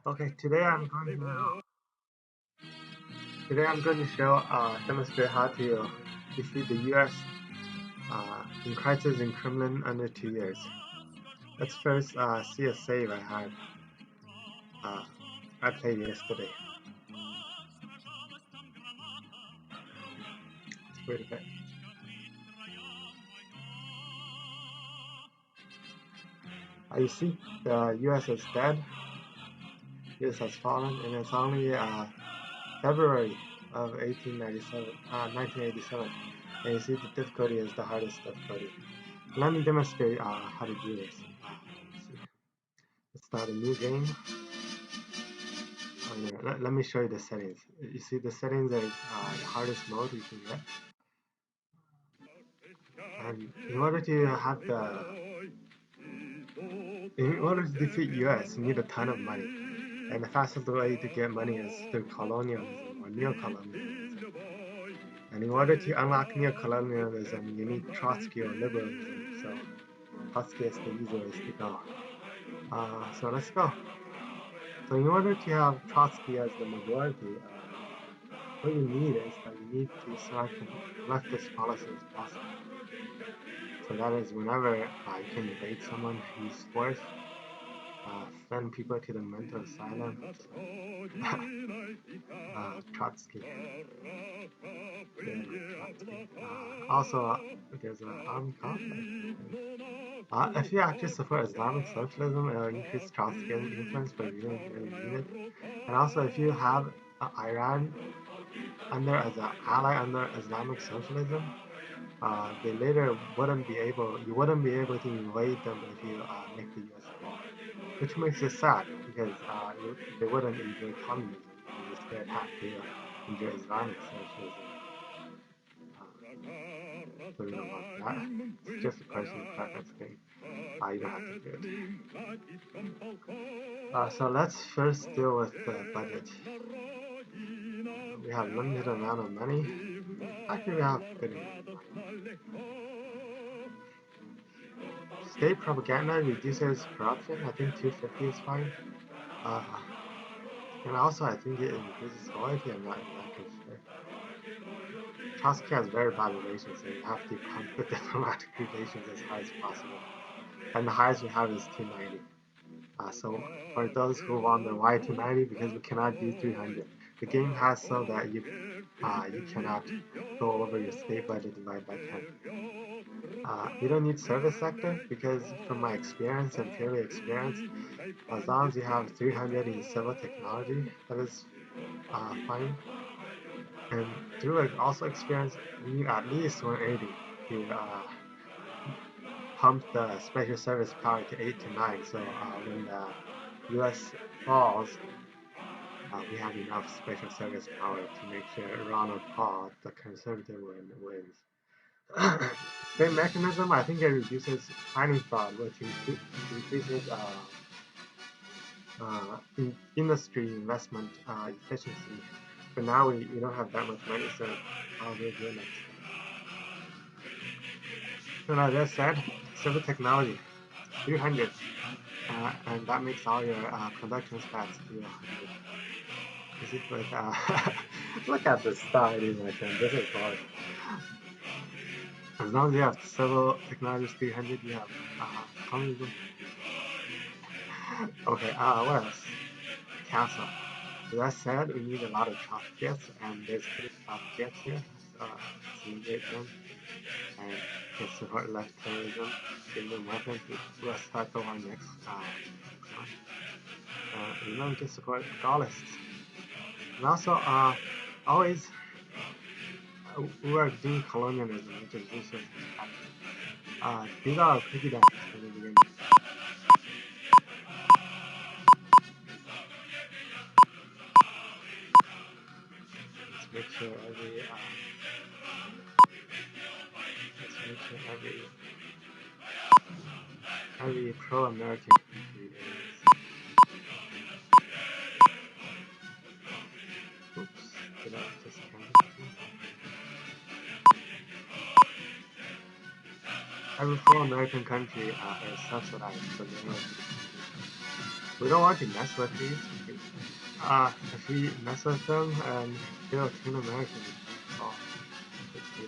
Okay, today I'm going to demonstrate how to defeat the U.S. In crisis in Kremlin under 2 years. Let's first see a save I had. Uh, I played yesterday. Let's wait a bit. You see, the U.S. is dead. U.S. has fallen, and it's only February of 1987. And you see, the difficulty is the hardest difficulty. Let me demonstrate how to do this. Let's start a new game. Let me show you the settings. You see, the settings is the hardest mode you can get. And in order to defeat US, you need a ton of money. And the fastest way to get money is through colonialism or neo-colonialism. And in order to unlock neo-colonialism, you need Trotsky or liberalism. So Trotsky is the easiest to go. So let's go. So in order to have Trotsky as the majority, what you need is that you need to select leftist policies possible. So that is whenever you can invade someone, use force, send people to the mental asylum. Trotsky. Also, there's an armed conflict. If you actually support Islamic socialism, it'll increase Trotsky's influence, but you don't really need it. And also, if you have Iran as an ally under Islamic socialism, you wouldn't be able to invade them if you make the U.S. fall, which makes it sad because they wouldn't enjoy communism and instead have to enjoy Islamic socialism. So you know about that. It's just a personal preference thing. You don't have to do it. So let's first deal with the budget. We have limited amount of money. Actually, we have good amount of money. State propaganda reduces corruption. I think 250 is fine. And also, I think it increases loyalty. I'm not exactly sure. Trotsky has very bad relations, so you have to pump the diplomatic relations as high as possible. And the highest we have is 290. So for those who wonder why 290, because we cannot do 300. The game has so that you cannot go over your state budget divided by 10. You don't need service sector because from my experience and purely experience, as long as you have 300 in civil technology, that is fine. And through also experience, you need at least 180 to pump the special service power to 8 to 9. So when the US falls, we have enough special service power to make sure Ronald Paul, the conservative, wins. Same mechanism, I think it reduces planning fraud, which increases industry investment efficiency. But now we don't have that much money, so we're doing it. So as I said, civil technology, 300, and that makes all your production stats to 100. This is like, look at the study, my friend. This is hard. As long as you have civil technology 300, you have communism. Okay, what else? Castle. As I said, we need a lot of chop jets, and there's 3 chop jets here. So let's them. And can support left terrorism, give them weapons. Let's start our next we can support Gaullists. And also, always we are doing colonialism, which is resource extraction. These are piggy banks from the beginning. Let's make sure every pro-American country is. Oops, did I just count it? Every pro-American country is subsidized for the American. We don't want to mess with these. If we mess with them and kill 10 Americans, oh, let's do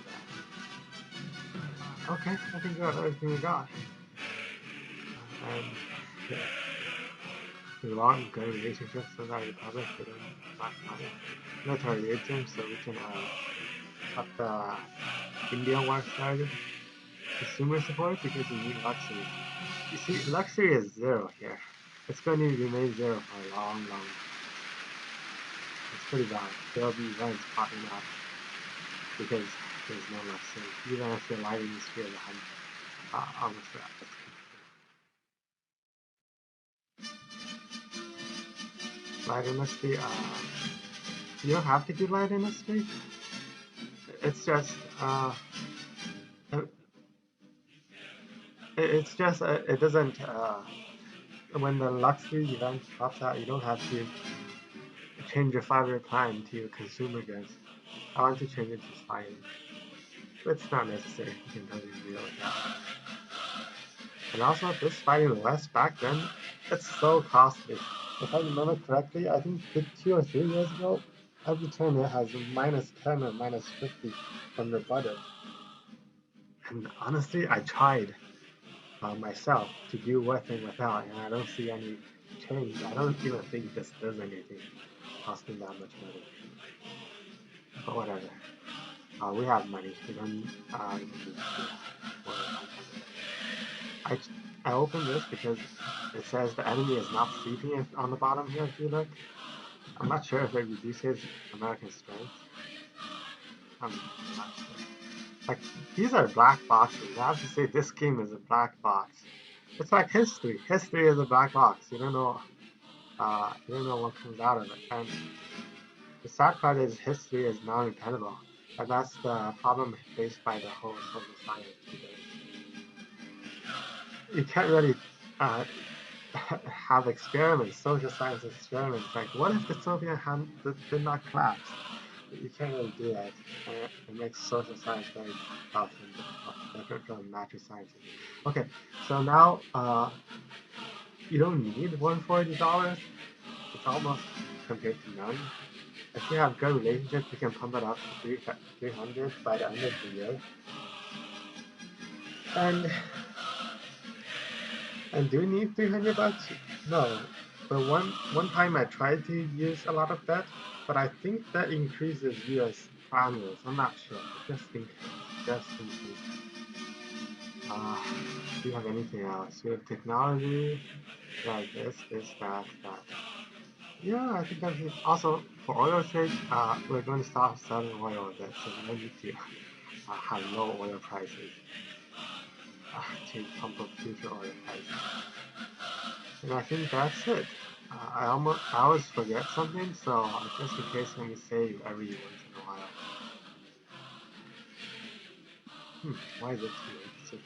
that. Okay, I think we got everything we got. And yeah, we want good relationships with our republic, we don't want military agents, so we can up the Indian war started. Consumer support because you need luxury. You see, luxury is zero here. It's going to remain zero for a long, long time. It's pretty bad. There'll be events popping up because there's no luxury. Even if you're lighting the sphere behind almost that. Light industry, you don't have to do light industry. It's just, it doesn't, when the luxury event pops out, you don't have to change your 5-year plan to consumer goods. I want to change it to science. It's not necessary. You can totally deal with that. And also, this fighting the West back then, it's so costly. If I remember correctly, I think 2 or 3 years ago, every turn it has -10 or -50 from the budget. And honestly, I tried myself to do with and without, and I don't see any change. I don't even think this does anything, costing that much money. But whatever. We have money. We don't need I, I opened this because it says the enemy is not sleeping on the bottom here if you look. I'm not sure if it reduces American strength. I'm not sure. Like, these are black boxes. I have to say this game is a black box. It's like history. History is a black box. You don't know what comes out of it. And the sad part is history is non-repeatable. And that's the problem faced by the whole social science today. You can't really have experiments, social science experiments. Like, what if the Soviet hand did not collapse? You can't really do that. It makes social science very tough and different from natural sciences. Okay, so now you don't need $140. It's almost compared to none. If you have good relationships, you can pump it up to 300 by the end of the year. And do you need $300? No. But one time I tried to use a lot of that, but I think that increases US primaries. I'm not sure. Just in case. Just in case. Do you have anything else? We have technology, like this, that. Yeah, I think that's it. Also, for oil trade, we're going to stop selling oil that so we don't need to have low oil prices to pump up future oil prices. And I think that's it. I always forget something, so just in case, let me save every once in a while. Why is it too late?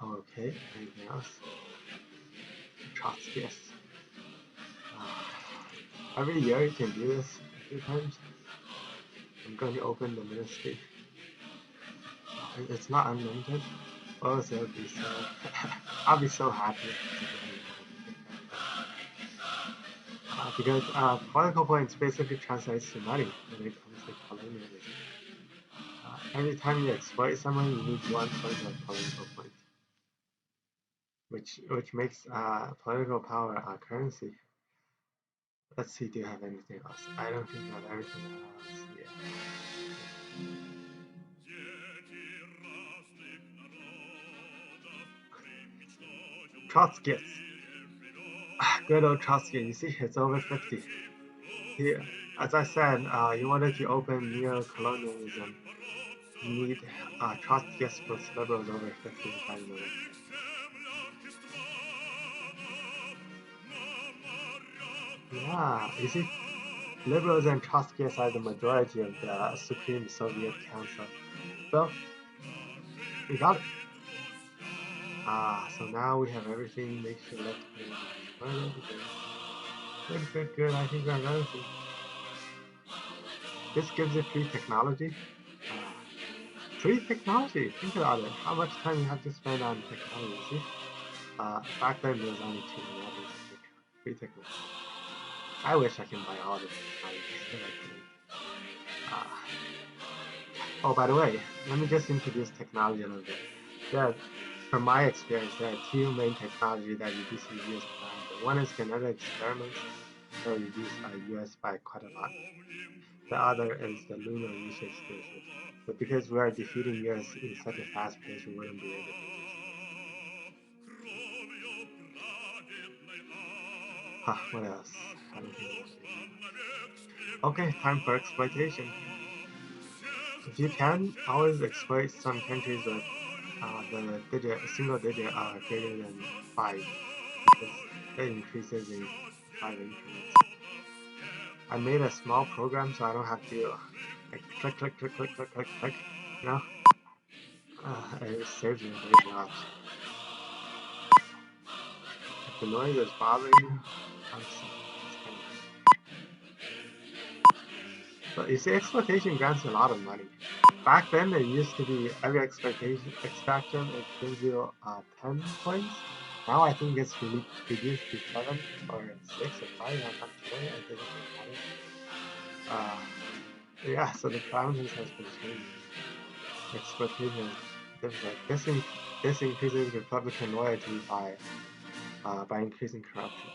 Okay, anything else? Trotskyists. Every year you can do this a few times. I'm going to open the ministry. It's not unlimited. Oh, so be so. I'll be so happy. Because political points basically translates to money when it comes to colonialism. Every time you exploit someone, you need 1 point of political points, which makes political power a currency. Let's see, do you have anything else? I don't think I have everything else yet. Trotskyists. Good old Trotsky. You see, it's over 50. Here, as I said, you wanted to open neo-colonialism. You need Trotskyists plus liberals over 50 if I remember. Yeah, you see, liberals and Trotskyists are the majority of the Supreme Soviet Council. So, we got it. So now we have everything. Make sure let's good. I think we have everything. This gives you free technology. Free technology. Think about it. How much time you have to spend on technology? See? Back then there was only 2 levels. free technology. I wish I can buy all the technologies, but I couldn't. Oh, by the way, let me just introduce technology a little bit. From my experience, there are two main technologies that reduce the US by 100. One is genetic experiments that reduce US by quite a lot. The other is the lunar research station. But because we are defeating US in such a fast pace, we wouldn't be able to do so. What else? I don't think okay, time for exploitation. If you can, always exploit some countries with the single digit greater than 5, because it increases in 5 increments. I made a small program so I don't have to like click, click, click, click, click, click, click, you know? It saves me a big lot. If the noise is bothering you, I'm sorry. But you see, exploitation grants you a lot of money. Back then, it used to be every extraction, it gives you 10 points. Now I think it's reduced to 7 or 6 or 5, I'm not sure, it doesn't matter. Yeah, so the parameters has been changed. Exploitation is different. This increases Republican loyalty by increasing corruption.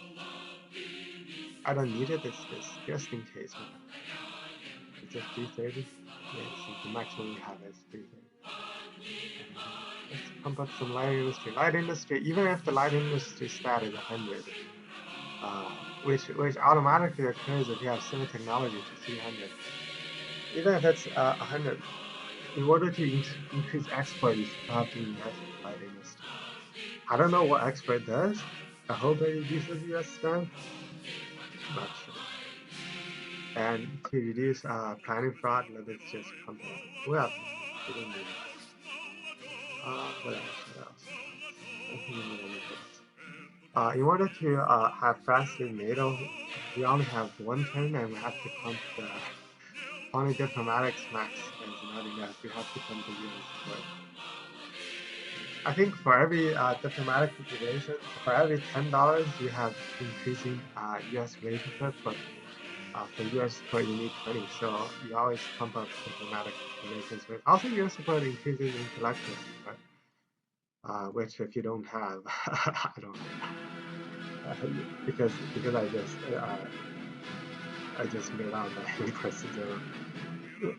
I don't need it, it's just in case. It's just 330. Yeah, the maximum we have is 330. Let's pump up some light industry. Light industry, even if the light industry stat is 100, which automatically occurs if you have similar technology to 300. Even if it's 100, in order to increase export, you still have to invest in light industry. I don't know what export does. I hope it reduces US spend. Not sure. And to reduce planning fraud, let's just pump it up. Well, we don't need it. What else? In order to have France leave NATO, we only have one turn and we have to pump the only diplomatics max is not enough. We have to pump the US support. I think for every diplomatic relation, for every $10 you have increasing US relationship, but for US support you need 20, so you always pump up diplomatic relations. Also, US support increases intellectual support. Which if you don't have, I don't have, because I just made out my request to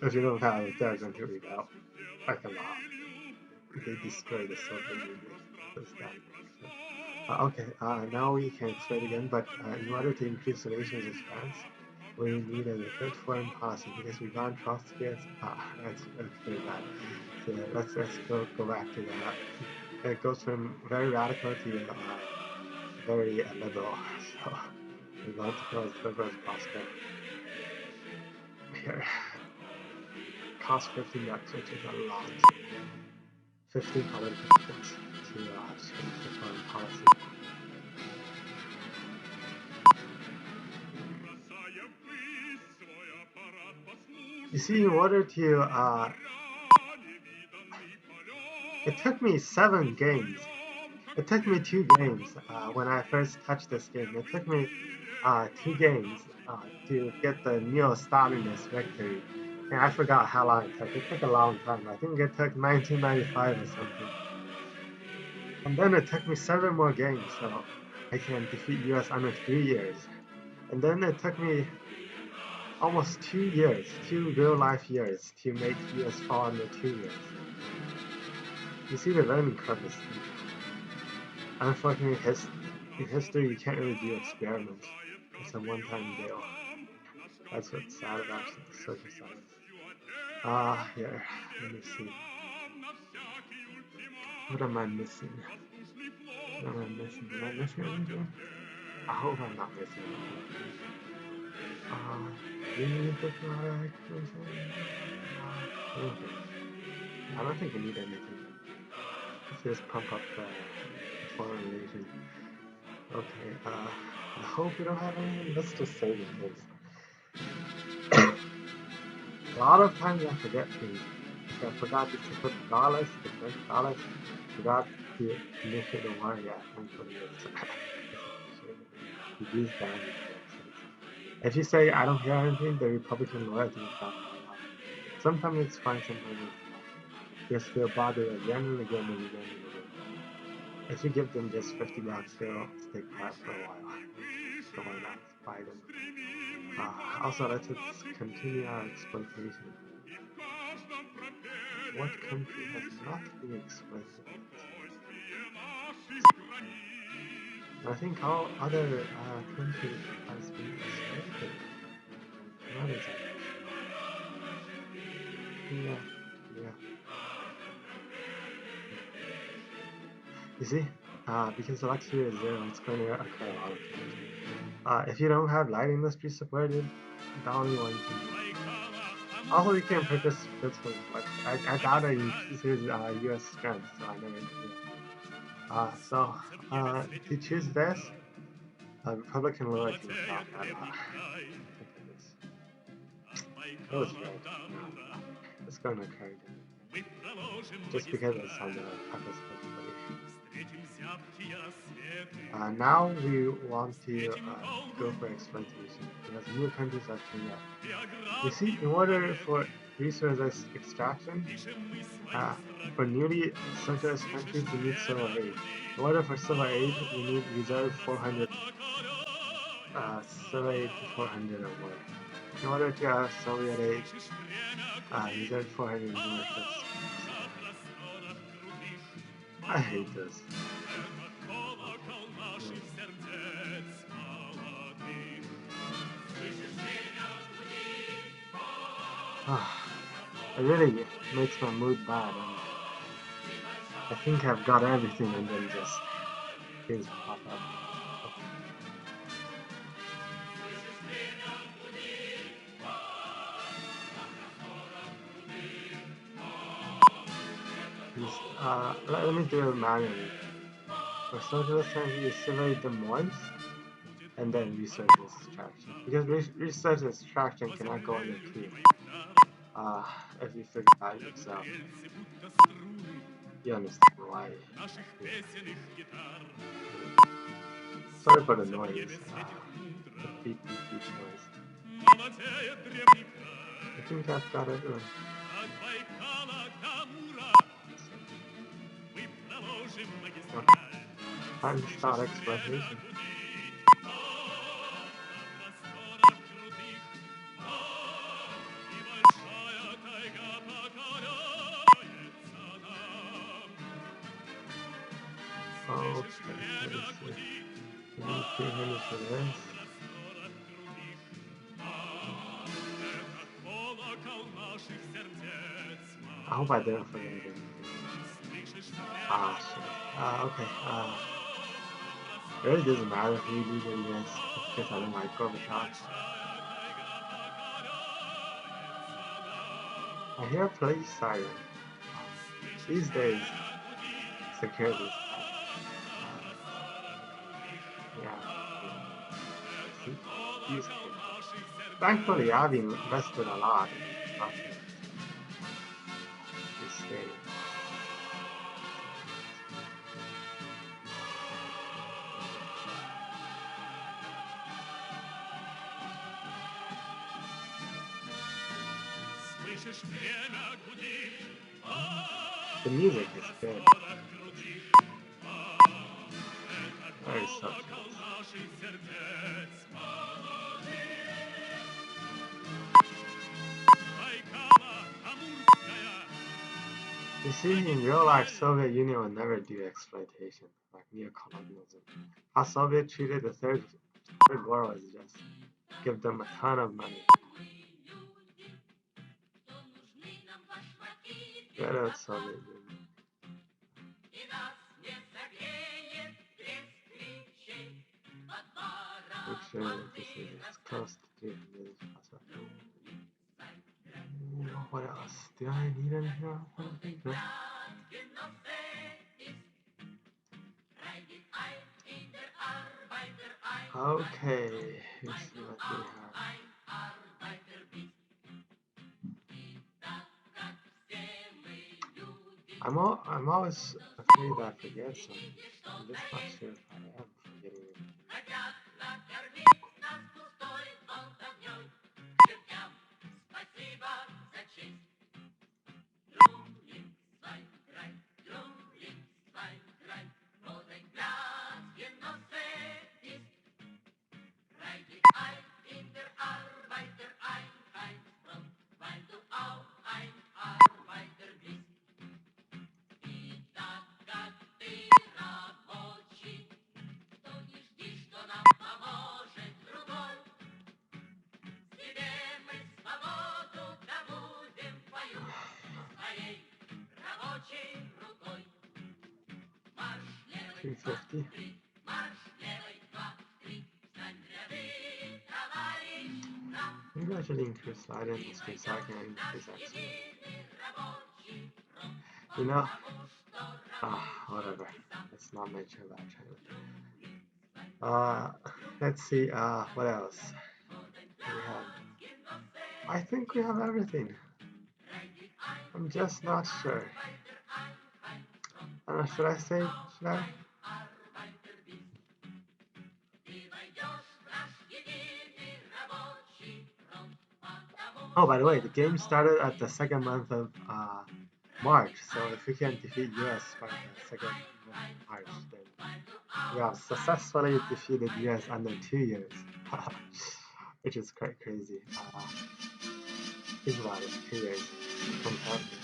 if you don't have it, they're going to read out like a lot. They destroy the Soviet Union. Okay, now we can explain again, but in order to increase relations with France, we need a good foreign policy because we can't trust it. That's pretty bad. So let's go back to that. It goes from very radical to very liberal. So we want to go as liberal as possible. Here, cost $15, which is a lot. 15 political points to change the foreign policy. You see, in order to it took me 7 games. It took me 2 games when I first touched this game. It took me 2 games to get the neo-Stalinist victory. And I forgot how long it took. It took a long time. I think it took 1995 or something. And then it took me 7 more games, so I can defeat US under 3 years. And then it took me almost 2 years, 2 real-life years, to make US fall under 2 years. You see, the learning curve is steep. Unfortunately, in history, you can't really do experiments. It's a one-time deal. That's what's sad about social science. Here, let me see. What am I missing? What am I missing? Am I missing anything? I hope I'm not missing anything. I don't think we need anything. Let's just pump up the foreign relations. Okay, I hope we don't have anything. Let's just save it, please. A lot of times I forget things. I forgot to put dollars, the $20, forgot to initiate the war yet. He disbanded the. If you say I don't hear anything, the Republican loyalty will drop a lot. Sometimes it's fine, sometimes it's not. Because they'll bother again and again and again and again. If you give them just $50, they'll stay quiet for a while. So why not buy them? Also, let's continue our exploitation. What country has not been exploited yet? I think all other countries has been exploited. What is it? Yeah. You see, because the luxury is zero, it's going to occur a lot of times. If you don't have light industry supported, the only one you can do. Also, you can purchase physical, but I doubt it increases U.S. strength, so I never do. To choose this, Republican loyalty will drop a lot. Look at this. That was right. It's going to occur again. Just because it's on the purpose now we want to go for exploitation because new countries are coming up. You see, in order for resource extraction, for newly socialist countries, we need civil aid. In order for civil aid, we need reserve 400, civil aid 400 or more. In order to Soviet aid, reserve 400 more ships. I hate this. It really makes my mood bad, and I think I've got everything, and then just things pop up. Let me do it manually. For socialist countries, you survey them once, and then research extraction. Because research extraction cannot go under Q. If you figure it out yourself, you understand why. Sorry for the noise. The beep noise. I think I've got it. Time to start exploitation. Okay, let me see. 300 for this. I hope I didn't forget anything. Shit. Okay. It really doesn't matter if you do the US because I don't like Gorbachev. I hear a police siren. These days, security is yeah. Thankfully, I've invested a lot in stock this day. The music is good. Very subtle. You see, in real life, Soviet Union would never do exploitation, like neocolonialism. How Soviet treated the third world is just give them a ton of money. Get out, Soviet Union. Make sure this is close to 300. What else? Do I need anything else? Okay, let's see what we have. I'm always afraid I forget something. I'm just not sure if I am forgetting it. 350. Maybe I should increase slide industry so I can increase export. You know, whatever. Let's not mention about China. Let's see. What else? We have. I think we have everything. I'm just not sure. I don't know. Should I say? Should I? Oh, by the way, the game started at the second month of March, so if we can defeat US by the second month of March, then we have successfully defeated US under 2 years, which is quite crazy. Think about it, 2 years compared to.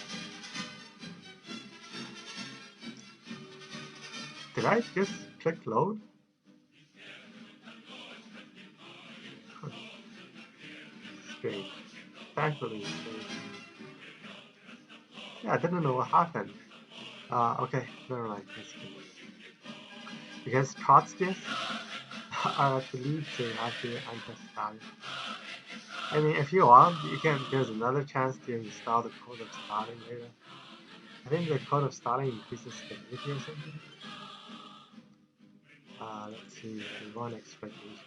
Did I just click load? Strange. Thankfully, strange. Yeah, I didn't know what happened. Okay, never mind. Let's continue. Because Trotskyists are at the lead, so you have to enter Stalin. I mean, if you want, you can. There's another chance to install the code of Stalin later. I think the code of Stalin increases stability or something. Let's see. We want exploitation.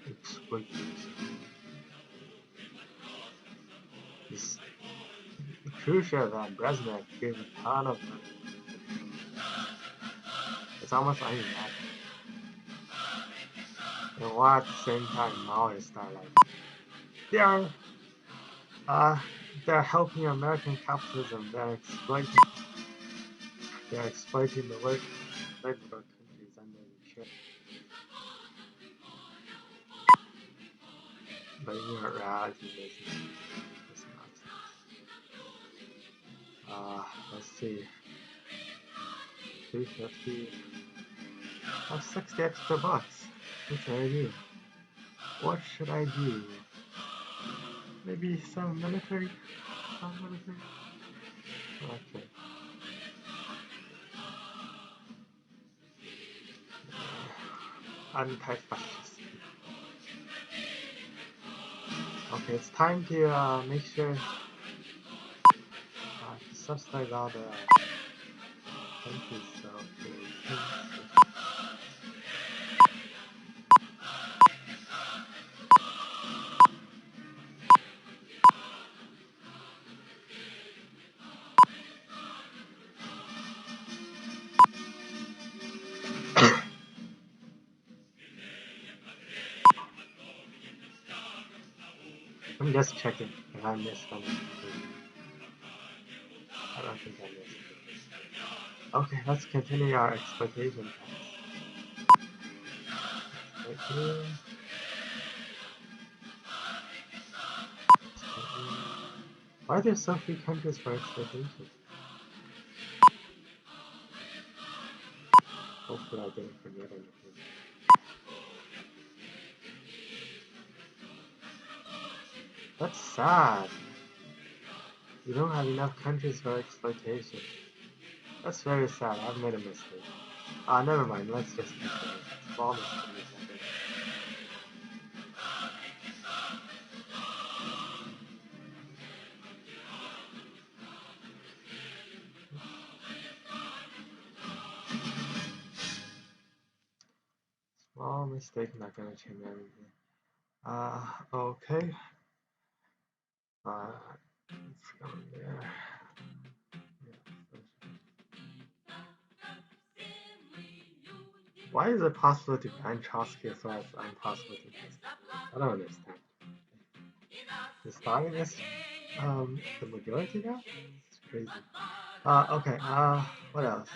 Exploitation. This Khrushchev and Brezhnev gave a ton of money. It's almost unimaginable. And while at the same time, Maoists are like, they're helping American capitalism. They're exploiting the work countries under the ship. But in reality, it's nonsense. Let's see. 350. That's 60 extra bucks. What should I do? What should I do? Maybe some military? Okay. Anti-fascist. Okay, it's time to make sure to subsidize all the countries. So I'm just checking if I missed anything. I don't think I missed it. Okay, let's continue our exploitation tax. Right here. Why are there so few countries for exploitation? Hopefully I didn't forget anything. That's sad. You don't have enough countries for exploitation. That's very sad. I've made a mistake. Never mind. Let's just continue. Small mistakes, I think. Small mistake, not gonna change everything. Okay. Let's go there. Why is it possible to ban Trotsky as well as impossible to test? I don't understand. Is Stalinist the majority now? It's crazy. Okay, what else?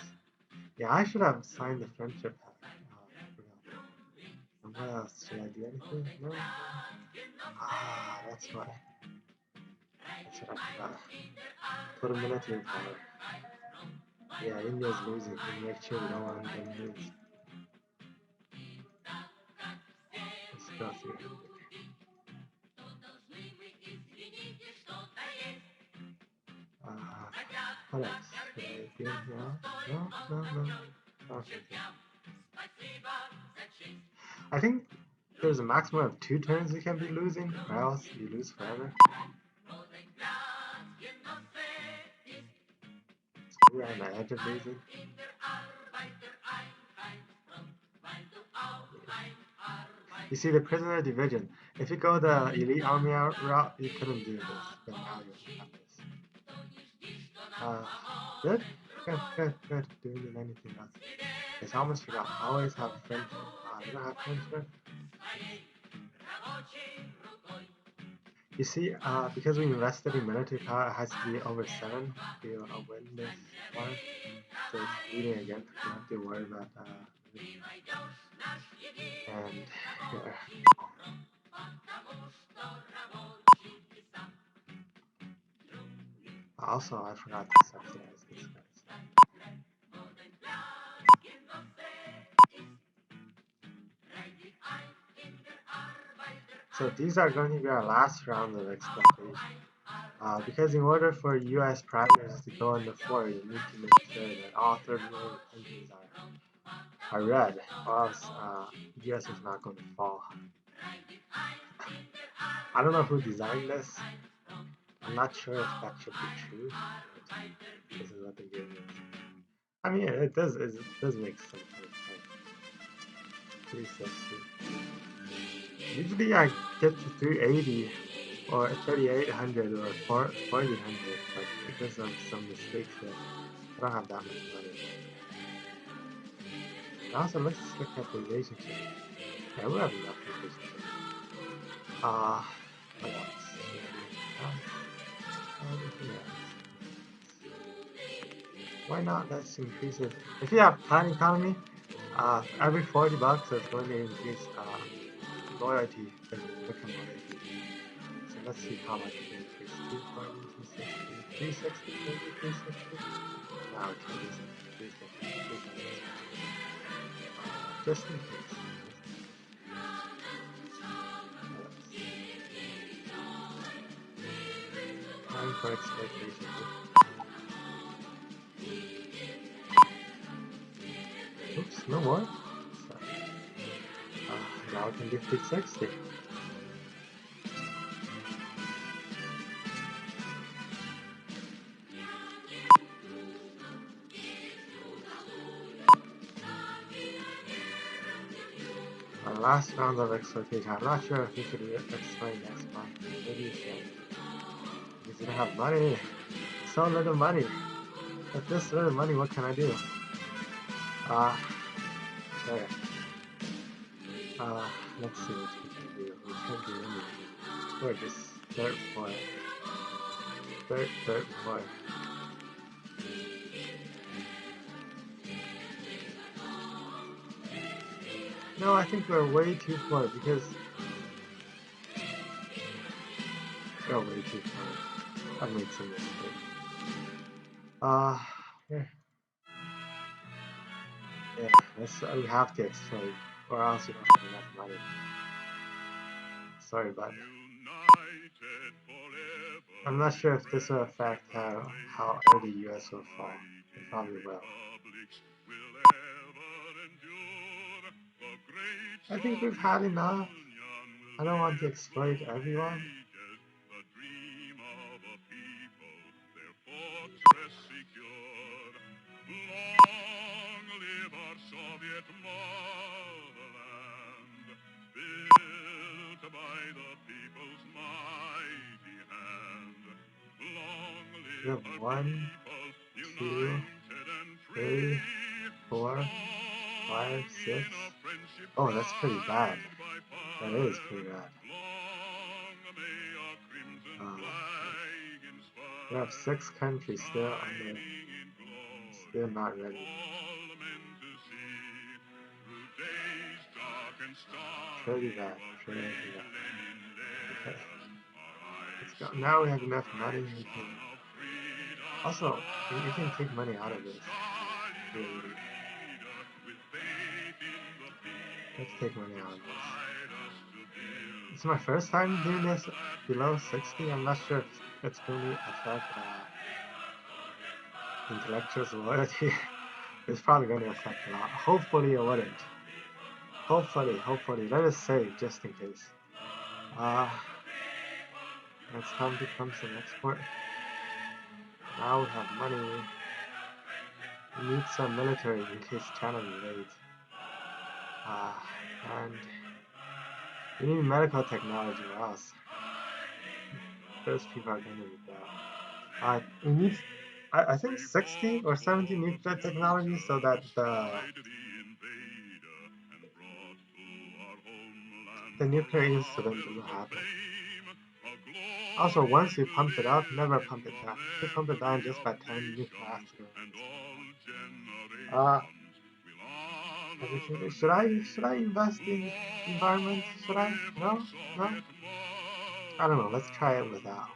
Yeah, I should have signed the friendship pact. And what else? Should I do anything? No? That's why. That's what I forgot. Put a military power. Yeah, India's losing. We make sure we don't want them to lose. Let's go through. What else? No, no, no, no. Okay. I think there's a maximum of 2 turns you can be losing, or else you lose forever. So we're on the edge of losing. You see the prisoner division. If you go the elite army route, you couldn't do this, but now you have this. Good? Good. Doing anything else. I almost forgot. Always have friendship. You don't have friendship? You see, because we invested in military power, it has to be over 7 to win this war. So it's leading again. You don't have to worry about and yeah. Also, I forgot to subsidize these guys. So these are going to be our last round of exploitation. Because in order for U.S. primaries to go on the floor, you need to make sure that all third world countries are red, or else U.S. is not going to fall. I don't know who designed this. I'm not sure if that should be true. This is what the game is. I mean, it does make some kind of sense. 360. Usually I get to 380 or 3800 or 4000, but because of some mistakes here, I don't have that much money. Also, let's look at the relationship. Yeah, we have enough relationship. What else? Why not? Let's increase it. If you have plan economy, every 40 bucks is going to increase loyalty, the become loyalty. So let's see how much it increases. 240, 260, 360, 360. Now it's 360, 360. Just in case. Time for exploitation. Oops, no more. So, now we can do 360. Our last round of exploitation. I'm not sure if we should explain next one. Maybe you should. Because you don't have money. So little money. With this little money, what can I do? There. Let's see what we can do. We can't do anything. We're just third point. Third point. No, I think we're way too far because we're way too far. I made some mistakes. Yeah. Yeah, we have to exploit, or else we don't have enough money. Sorry, but I'm not sure if this will affect how early the US will fall. It probably will. I think we've had enough. I don't want to exploit everyone. We have 1, 2, 3, 4, 5, 6. Oh, that's pretty bad. That is pretty bad. We have 6 countries still not ready. Pretty bad. Okay. Let's go. Now we have enough money. We can. Also, you can take money out of this. Let's take money out of this. It's my first time doing this below 60. I'm not sure if it's going to affect intellectuals' loyalty is probably going to affect a lot. Hopefully it wouldn't. Hopefully. Let us save just in case. It's time to become some export. Now we have money. We need some military in case China invades. And we need medical technology or else those people are going to be bad. We need, I think 60 or 70 nuclear technology so that the nuclear incident will happen. Also, once you pump it up, never pump it down. If you pump it down just by 10 nuclear asteroids. Should I invest in environment? Should I? No? I don't know. Let's try it without.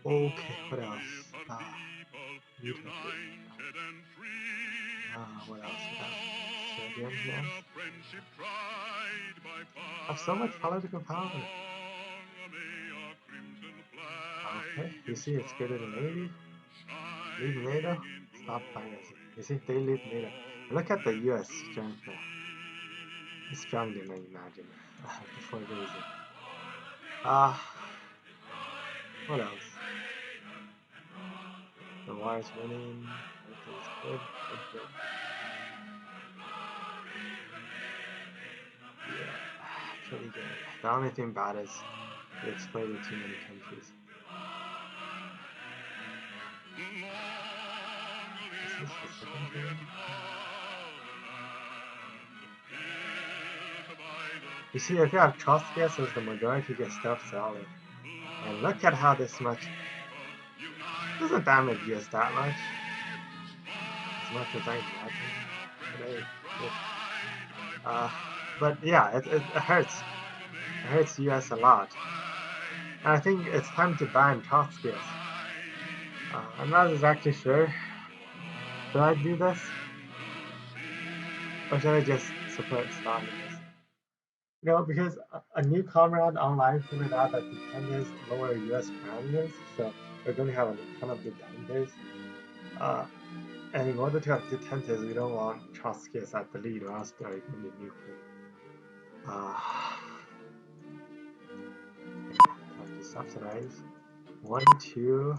Okay, what else? What else? Serbian, yes. I have so much political power. Okay, you see it's greater than 80. Leave NATO. Stop financing. You see, they leave NATO. Look at the US strength now. It's stronger than I imagined before losing. What else? The war is winning. Everything's good. Yeah, pretty good. The only thing bad is we exploited too many countries. Is this the second thing? You see, if you have Trotskyist as the majority, get stuff solid. And look at how this much doesn't damage US that much. As much as I imagine. But yeah, it hurts. It hurts US a lot. And I think it's time to ban Trotskyists. I'm not exactly sure. Should I do this? Or should I just support Stalinism? No, because a new comrade online figured out that detentas lower US crime rates, so we're going to have a ton of detentas. And in order to have detentas, we don't want Trotskyists at the lead, or else they're going to be nuclear. Time to subsidize. 1, 2.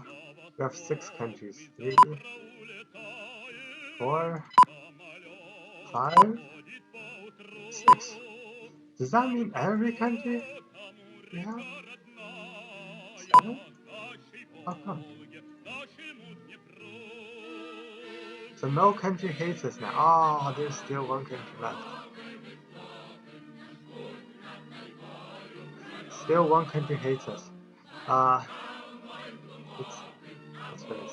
We have 6 countries. 3, 4, 5, 6. Does that mean every country? Yeah. 7? How come? So no country hates us now. Oh, there's still one country left. Still one country hates us. Let's finish.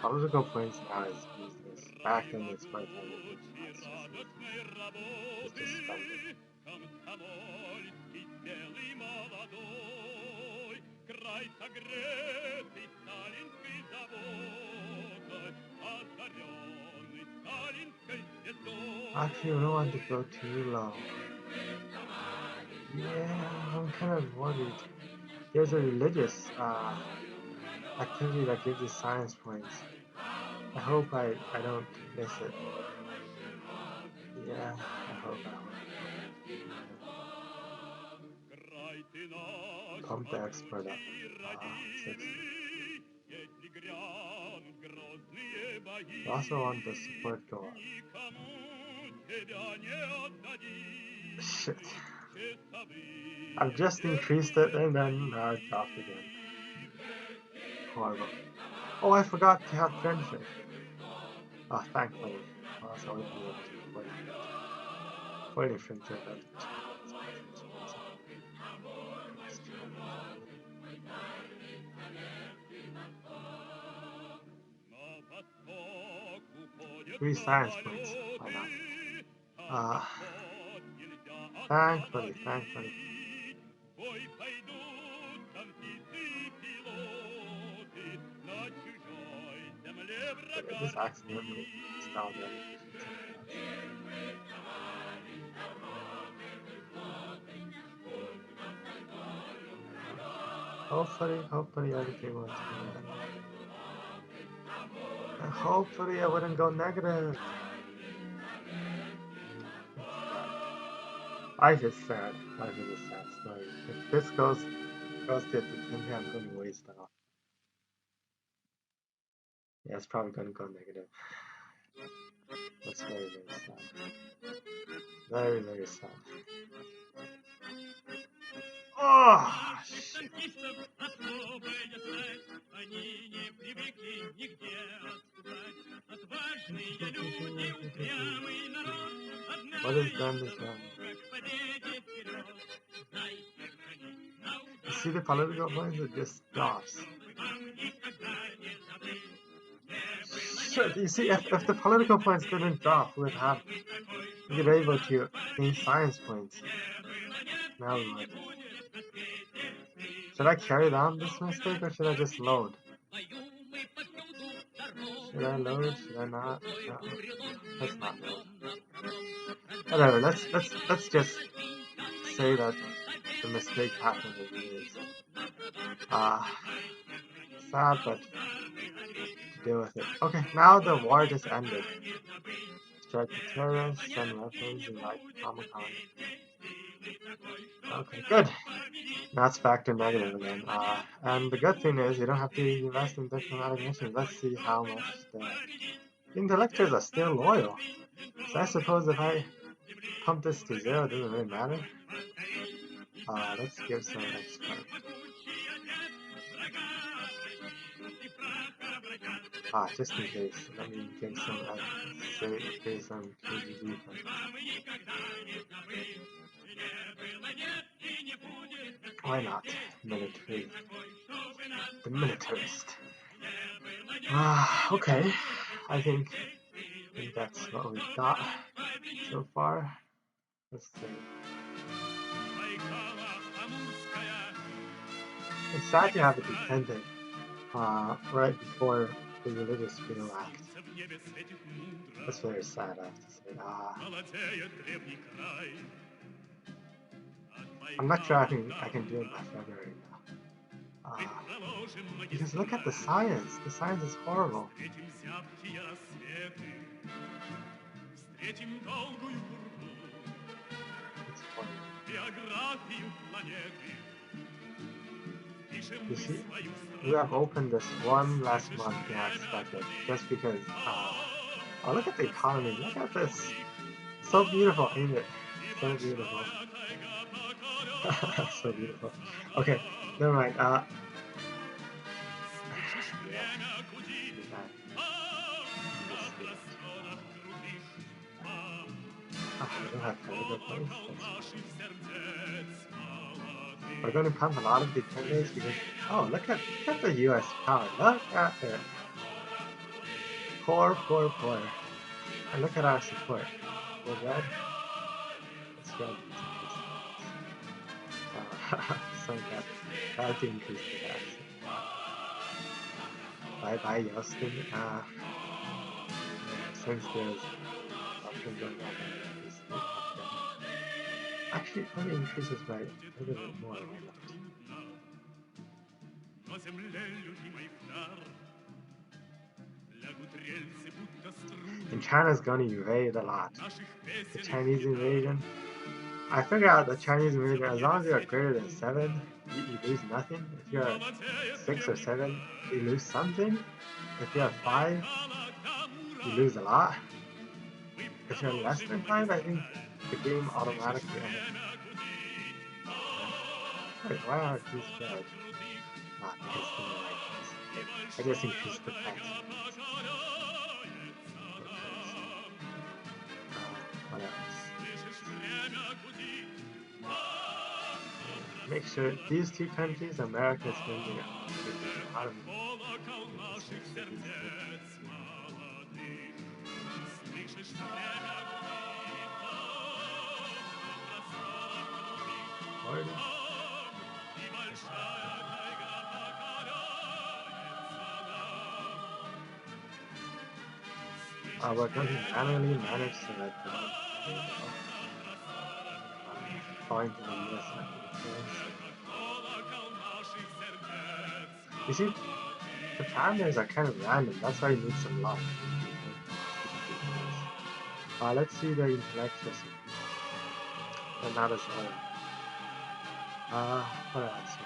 Political points now is useless. Back then it's quite it's just spending. Actually, I don't want to go too low. Yeah, I'm kind of worried. There's a religious activity that gives you science points. I hope I don't miss it. Yeah, I hope I won't. Pump the export up. 60. I also want the support go up. Shit. I've just increased it and then now it's dropped again. Horrible. Oh, I forgot to have friendship. Oh, thankfully. Also, I would be able to avoid a friendship. Three science points. Why not? Thankfully. I just accidentally installed it. hopefully everything went good. And hopefully I wouldn't go negative. Life is sad. Life is a sad story. If this goes to infinity, I'm gonna waste out. Yeah, it's probably gonna go negative. That's very, very sad. Very, very sad. Oh, shit. What is done is done. You see the political points, it just drops. Shit, you see, if the political points didn't drop, we'd be able to gain science points. Now we would. Should I carry down this mistake or should I just load? Should I load? Should I not? No. Let's not load. Whatever. Let's just say that the mistake happened as it is. Sad, but to deal with it. Okay, now the war just ended. Strike the terrorists, send weapons, invite Comic-Con. Okay, good. Now it's back to negative again. And the good thing is you don't have to invest in diplomatic missions. Let's see how much the intellectuals are still loyal. So I suppose if I pump this to 0, it doesn't really matter. Let's give some expert. Just in case, let me give some, say some KGB points. Why not? Military. The militarist. Okay. I think that's what we've got so far. Let's see. It's sad to have it dependent right before the religious freedom act. That's very sad, I have to say. I'm not sure I can do it by February now. Because look at the science. The science is horrible. It's horrible. You see, we have opened this one last month than I expected, just because, oh, look at the economy, look at this. So beautiful, ain't it? So beautiful. So beautiful. Okay, never mind. I don't have political points. We're going to pump a lot of dependents because, oh, look at the U.S. power. Look at it. Poor. And look at our support. We're red. It's red. So good. I have to increase the gas. Bye, Yeltsin. Since there's options going on, actually, let me increase this by a little bit more. And China's going to invade a lot. The Chinese invasion. I figured out the Chinese invasion, as long as you're greater than 7, you lose nothing. If you're 6 or 7, you lose something. If you're 5, you lose a lot. If you're less than 5, I think the game automatically ends. Wait, why are these red? Not because they like this. I just increased the price. What else? Make sure these two countries, America is spending a lot of money. We're going to manually manage so that going to the US. You see, the parameters are kind of random. That's why you need some luck. Let's see the intellectual secret. And that is all. What else?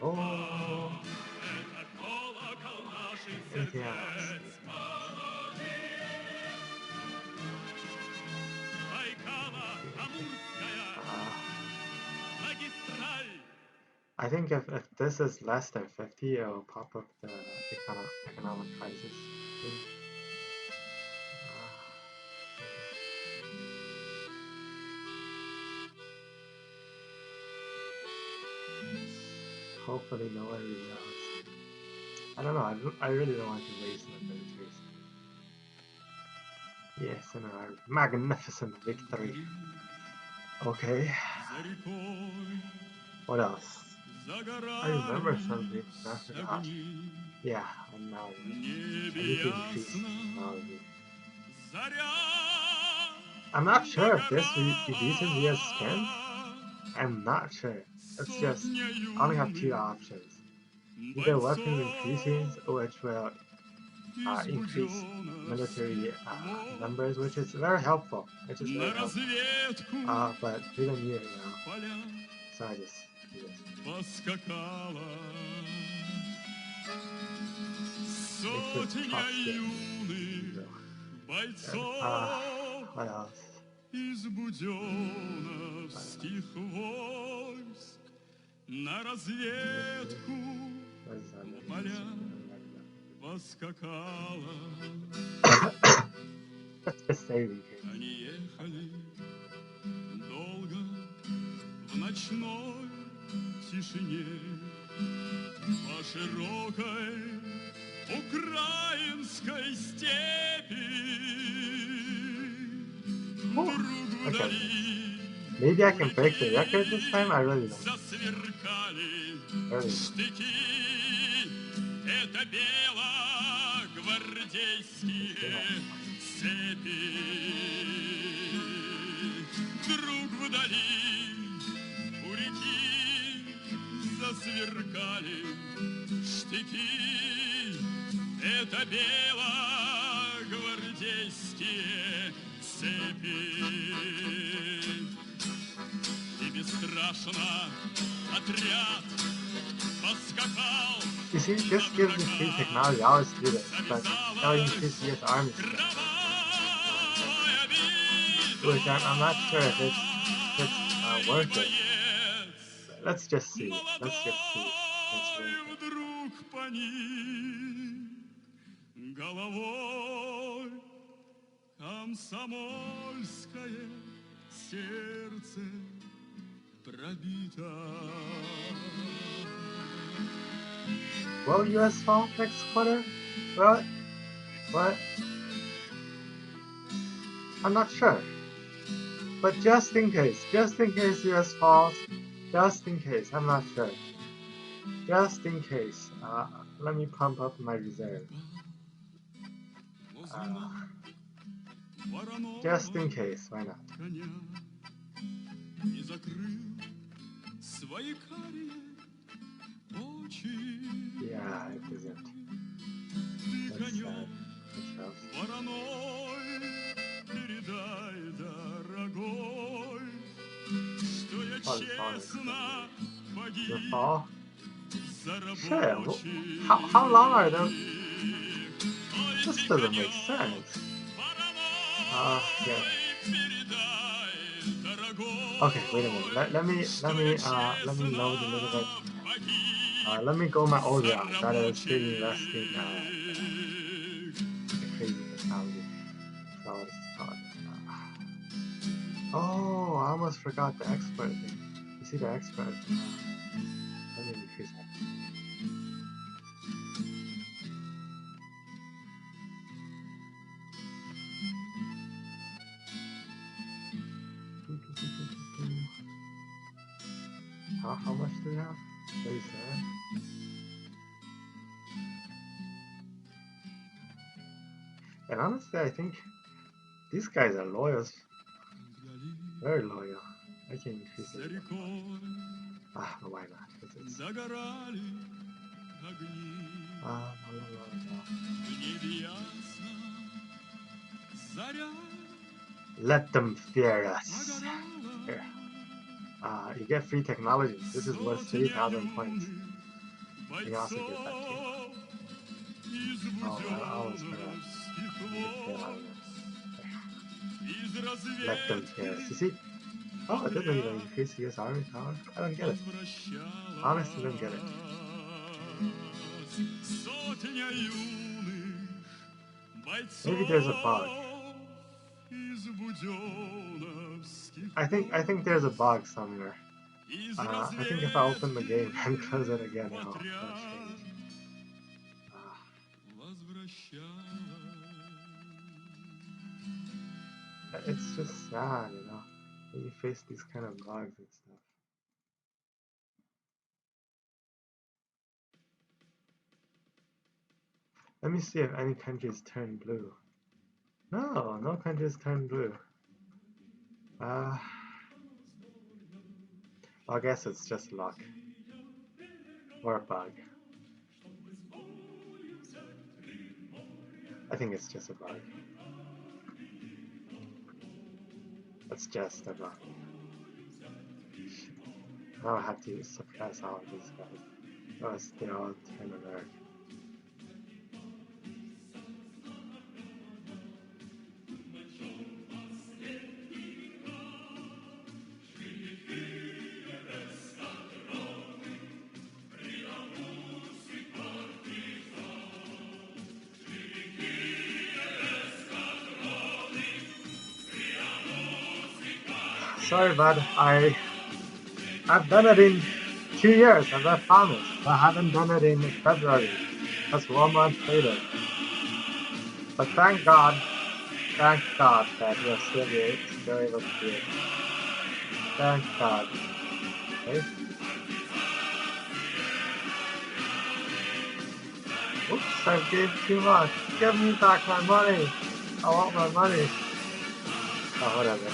Oh, anything else? I think if this is less than 50, it will pop up the economic crisis thing. Hopefully no one really knows. I don't know, I really don't want to waste my militaries. Yes, and a magnificent victory. Okay. What else? I remember something, I forgot. Yeah, and now I need to increase technology. I'm not sure if this reduces via scan. I'm not sure. It's just I only have two options. Either weapons increases, which will increase military numbers, which is very helpful. But we don't need it now. So I just do this. What else? На разведку поскакала. Они ехали долго в ночной тишине по широкой украинской степи. Друг вдали. Maybe I can break the record this time? I really don't. Это белогвардейские цепи. Друг вдали у реки засверкали штыки. Это белогвардейские цепи. You see, this gives me free technology. I always do this, but that would increase US Army strength. Which I'm not sure if it's worth it. Let's just see. Let's just see. Will US fall next quarter? What? I'm not sure. But just in case US falls, just in case, I'm not sure. Just in case, let me pump up my reserve. Just in case, why not? Yeah, it isn't. That's sad. The fall? Sure. How long are those? This doesn't make sense. Yeah. Okay, wait a minute. Let me load a little bit. Let me go my old route. That is really investing crazy technology. So what is it called? Oh, I almost forgot the expert thing. You see the expert? Let me increase that. How much do we have? 37. And honestly, I think These guys are loyal. Very loyal. I can increase it. Why not? It's let them fear us. Here. You get free technology. This is worth 3,000 points. You can also get that too. Oh, I always forgot. Let them fear us. You see? Oh, it doesn't even increase US Army power. I don't get it. Honestly, don't get it. Maybe there's a bug. I think there's a bug somewhere. I think if I open the game and close it again, it'll change. It's just sad, you know, when you face these kind of bugs and stuff. Let me see if any countries turn blue. No, no countries turn blue. I guess it's just luck. Or a bug. I think it's just a bug. It's just a bug. Now I have to suppress all of these guys. Because they all turn American. Sorry, bud. I've done it in 2 years, as I promised. But I haven't done it in February. That's 1 month later. But thank God that you're still able to do it. Thank God. Okay? Oops, I gave too much. Give me back my money. I want my money. Oh, whatever.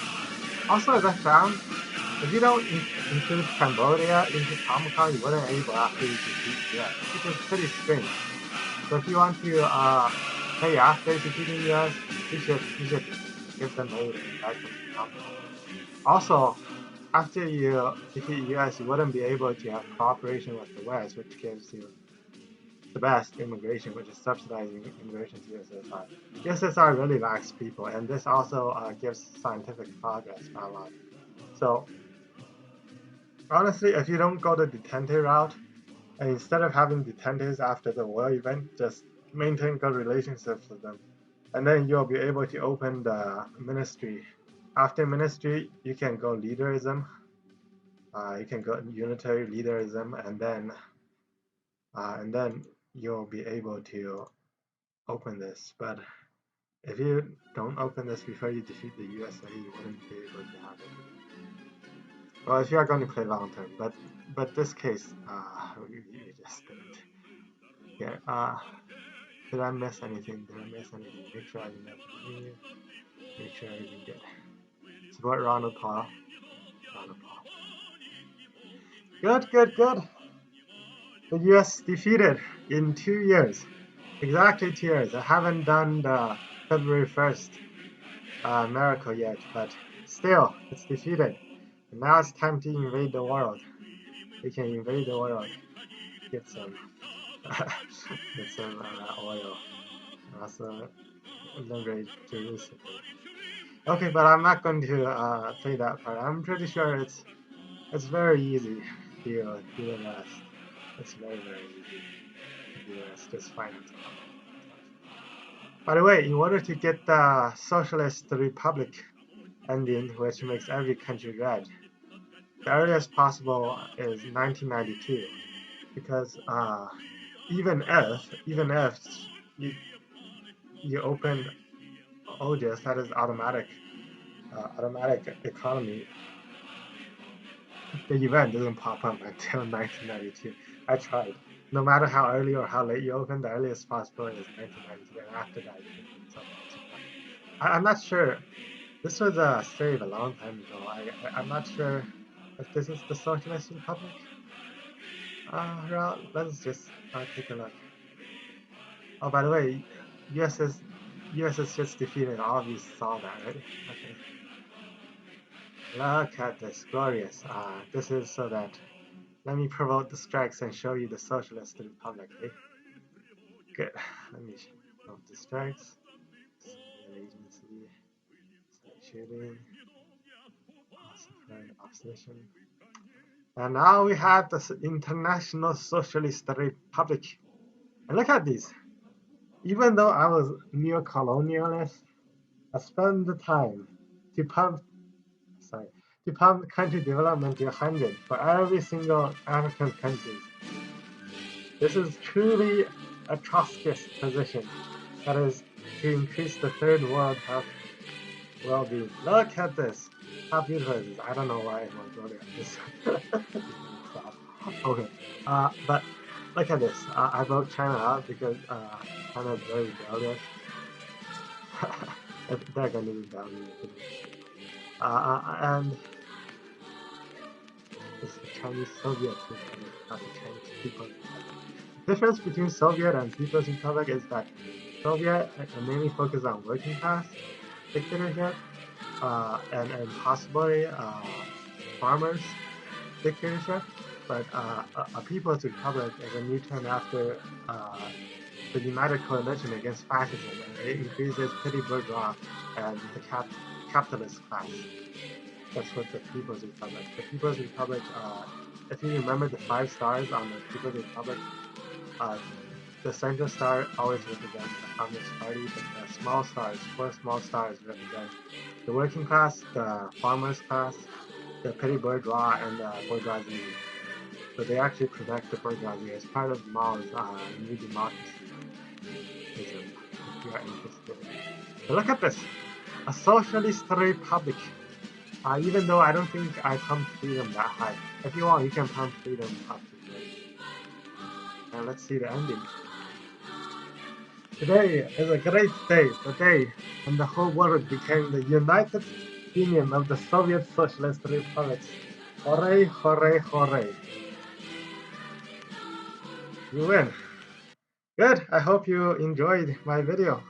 Also, as I found, if you don't include Cambodia into Comic-Con, you wouldn't able after you defeat US, which is pretty strange. So if you want to pay after defeating US, you should give them later back to Comic-Con. Also, after you defeat US, you wouldn't be able to have cooperation with the West, which gives you the best immigration, which is subsidizing immigration to USSR. USSR really lacks people, and this also gives scientific progress by a lot. So, honestly, if you don't go the detente route, and instead of having detentees after the war event, just maintain good relationships with them, and then you'll be able to open the ministry. After ministry, you can go leaderism. You can go unitary leaderism, and then you'll be able to open this. But if you don't open this before you defeat the USA, you wouldn't be able to have it. Well, if you are going to play long term, but this case, you just didn't. Yeah. Did I miss anything? Make sure I remember. Make sure everything good. Support Ronald Paul. Good. The US defeated in 2 years. Exactly 2 years. I haven't done the February 1st miracle yet, but still, it's defeated. And now it's time to invade the world. We can invade the world. Get some, oil. And also liberate Jerusalem. Okay, but I'm not going to play that part. I'm pretty sure it's very easy to do the rest. It's very easy to do the rest. Just finance. By the way, in order to get the socialist republic ending, which makes every country red, the earliest possible is 1992, because even if you open OJS, that is automatic economy, the event doesn't pop up until 1992. I tried. No matter how early or how late you open, the earliest possible is 1992, and after that, you can do something. I'm not sure. This was saved a long time ago. I'm not sure if this is the Socialist Republic. Well, let's just take a look. Oh, by the way, USS USS just defeated. All of you saw that, right? Okay. Look at this, glorious. This is so that let me promote the strikes and show you the Socialist Republic. Eh? Good. Let me promote the strikes. Civilian agency. Start shooting. Awesome opposition. And now we have the International Socialist Republic. And look at these. Even though I was neo-colonialist, I spent the time to pump, to pump country development to 100 for every single African country. This is truly a Trotskyist position. That is to increase the third world health well-being. Look at this. How beautiful is this? I don't know why I want to go there. This okay. But look at this. I broke China out because China is very rebellious. They're going to rebel in my opinion. And it's the Chinese Soviet Republic, not the Chinese People's Republic. The difference between Soviet and People's Republic is that Soviet mainly focused on working class dictatorship and possibly farmers dictatorship, but a People's Republic is a new term after the United Coalition against Fascism, and it increases petty bourgeois and the capitalist class. That's what the People's Republic. The People's Republic, if you remember the 5 stars on the People's Republic, the center star always represents the Communist Party, but the small stars, 4 small stars, represent the working class, the farmers class, the petty bourgeois, and the bourgeoisie. So they actually protect the bourgeoisie as part of Mao's new democracy. If you are interested. But look at this, a socialist republic. Even though I don't think I pump freedom that high. If you want, you can pump freedom up to here. And let's see the ending. Today is a great day, the day when the whole world became the United Union of the Soviet Socialist Republics. Hooray, hooray, hooray. You win. Good, I hope you enjoyed my video.